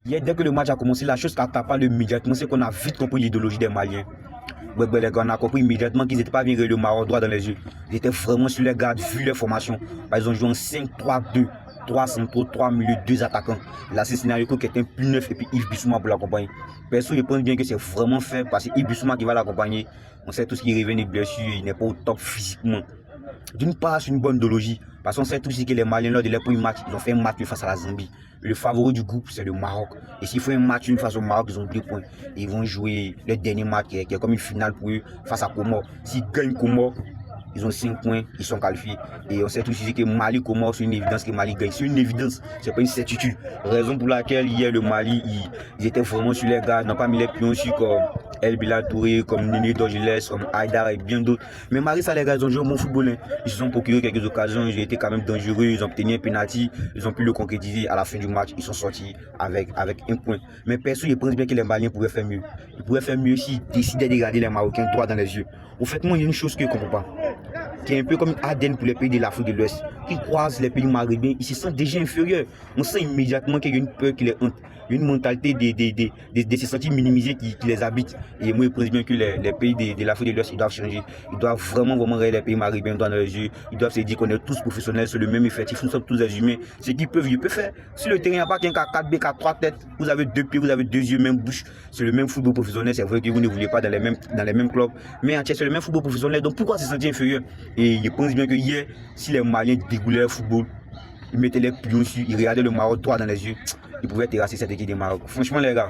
Hier, dès que le match a commencé, la chose qui a tapé immédiatement, c'est qu'on a vite compris l'idéologie des Maliens. Les gars, on a compris immédiatement qu'ils n'étaient pas venus le Maroc droit dans les yeux. Ils étaient vraiment sur les gardes, vu leur formation. Ils ont joué en 5-3-2, 3 centraux, 3 milieux, 2 attaquants. Là, c'est scénario qui était plus neuf et puis Yves Bissouma pour l'accompagner. Perso, je pense bien que c'est vraiment fait parce que Yves Bissouma qui va l'accompagner. On sait tout ce qui revient des blessures, il n'est pas au top physiquement. D'une part, c'est une bonne idéologie. Parce qu'on sait aussi que les Maliens, lors de leur premier match, ils ont fait un match face à la Zambie. Le favori du groupe, c'est le Maroc. Et s'ils font un match une face au Maroc, ils ont 2 points. Et ils vont jouer le dernier match qui est comme une finale pour eux face à Comores. S'ils gagnent Comores, ils ont 5 points, ils sont qualifiés. Et on sait aussi que Mali, Comores, c'est une évidence que Mali gagne. C'est une évidence, c'est pas une certitude. Raison pour laquelle hier, le Mali, ils étaient vraiment sur les gars, ils n'ont pas mis les pions sur comme El Bilal Touré, comme Nini Dorgeles, comme Haïdar et bien d'autres. Mais Marissa, les gars, ils ont joué au bon football. Hein. Ils se sont procuré quelques occasions, ils ont été quand même dangereux, ils ont obtenu un penalty, ils ont pu le concrétiser à la fin du match, ils sont sortis avec 1 point. Mais personne ne pense bien que les Maliens pourraient faire mieux. Ils pourraient faire mieux s'ils décidaient de regarder les Marocains droit dans les yeux. Au fait, moi, il y a une chose que je ne comprends pas, qui est un peu comme une ADN pour les pays de l'Afrique de l'Ouest, qui croisent les pays maghrébins, ils se sentent déjà inférieurs. On sent immédiatement qu'il y a une peur qui les hante. Il y a une mentalité de se sentir minimisés qui les habite. Et moi, je pense bien que les pays de l'Afrique de l'Ouest, ils doivent changer. Ils doivent vraiment regarder les pays maghrébins dans leurs yeux. Ils doivent se dire qu'on est tous professionnels sur le même effectif. Nous sommes tous des humains. Ce qu'ils peuvent, ils peuvent faire. Sur le terrain, il n'y a pas qu'un 4B, 3 têtes. Vous avez 2 pieds, vous avez 2 yeux, même bouche. C'est le même football professionnel. C'est vrai que vous ne voulez pas dans les mêmes clubs. Mais en Tchèque, c'est le même football professionnel. Donc pourquoi se sentir inférieur? Et je pense bien que hier, si les Maliens dégoulaient le football, ils mettaient les pions dessus, ils regardaient le Maroc droit dans les yeux, ils pouvaient terrasser cette équipe du Maroc. Franchement, les gars.